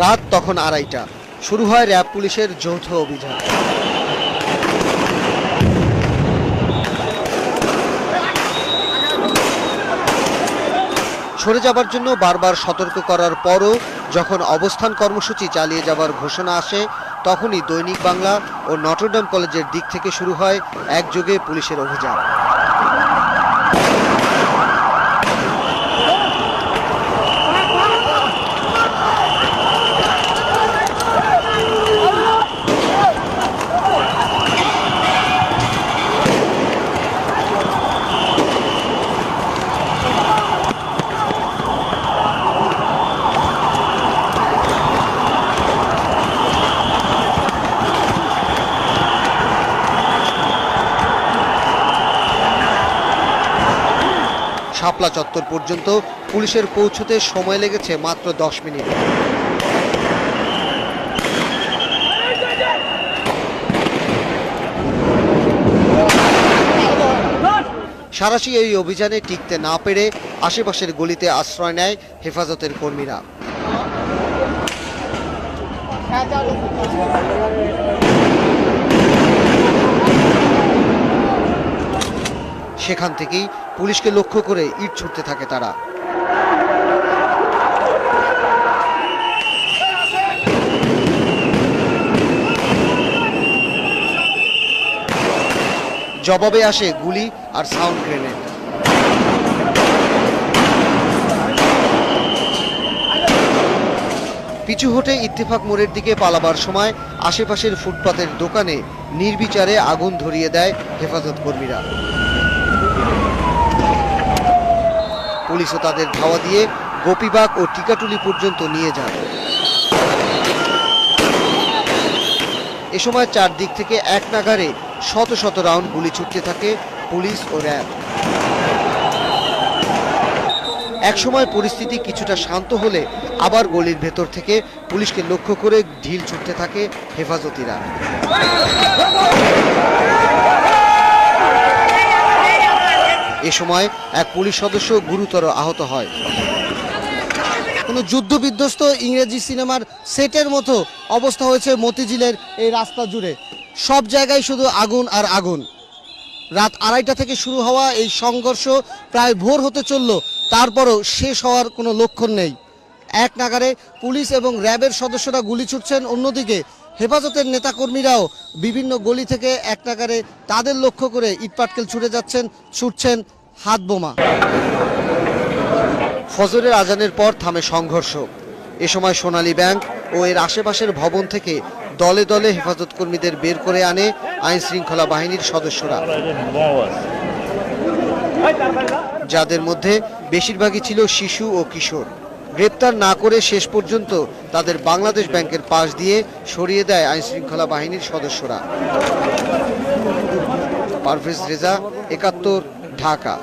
রাত তখন 2:30টা। শুরু হয় র্যাব পুলিশের যৌথ অভিযান। সরে যাবার জন্য বারবার সতর্ক করার পরও যখন অবস্থান কর্মসূচি চালিয়ে যাবার ঘোষণা আসে, তখনই দৈনিক বাংলা ও নটরডেম কলেজের দিক থেকে শুরু হয় একযোগে পুলিশের অভিযান। শাপলা চত্বর পর্যন্ত পুলিশের পৌঁছতে সময় লেগেছে মাত্র 10 মিনিট। সাঁড়াশি এই অভিযানে টিকতে না পেরে আশেপাশের গলিতে আশ্রয় নেয় হেফাজতের কর্মীরা। সেখান থেকেই পুলিশকে লক্ষ্য করে ইট ছুটতে থাকে তারা। জবাবে আসে গুলি আর সাউন্ড গ্রেনেড। পিছু হটে ইত্তেফাক মোড়ের দিকে পালাবার সময় আশেপাশের ফুটপাতের দোকানে নির্বিচারে আগুন ধরিয়ে দেয় হেফাজত কর্মীরা। পুলিশও তাদের ধাওয়া দিয়ে গোপীবাগ ও টিকাটুলি পর্যন্ত নিয়ে যায়। এ সময় চারদিক থেকে এক নাগারে শত শত রাউন্ড গুলি ছুটতে থাকে পুলিশ ও র্যাব। একসময় পরিস্থিতি কিছুটা শান্ত হলে আবার গলির ভেতর থেকে পুলিশকে লক্ষ্য করে ঢিল ছুটতে থাকে হেফাজতিরা। এ সময় এক পুলিশ সদস্য গুরুতর আহত হয়। কোনো যুদ্ধ বিধ্বস্ত ইংরেজি সিনেমার সেটের মতো অবস্থা হয়েছে মতিঝিলের এই রাস্তা জুড়ে। সব জায়গায় শুধু আগুন আর আগুন। রাত 2:30 থেকে শুরু হওয়া এই সংঘর্ষ প্রায় ভোর হতে চলল, তারপরও শেষ হওয়ার কোনো লক্ষণ নেই। এক নাগারে পুলিশ এবং র্যাবের সদস্যরা গুলি ছুটছেন, অন্যদিকে হেফাজতের নেতাকর্মীরাও বিভিন্ন গলি থেকে এক নাগারে তাদের লক্ষ্য করে ইটপাটকেল ছুটছেন হাত বোমা। ফজরের আজানের পর থামে সংঘর্ষ। এ সময় সোনালী ব্যাংক ও এর আশেপাশের ভবন থেকে দলে দলে হেফাজত কর্মীদের বের করে আনে আইন শৃঙ্খলা বাহিনীর সদস্যরা, যাদের মধ্যে বেশিরভাগই ছিল শিশু ও কিশোর। গ্রেপ্তার না করে শেষ পর্যন্ত তাদের বাংলাদেশ ব্যাংকের পাশ দিয়ে সরিয়ে দেয় আইন শৃঙ্খলা বাহিনীর সদস্যরা। পারভেজ রেজা, 71, ঢাকা।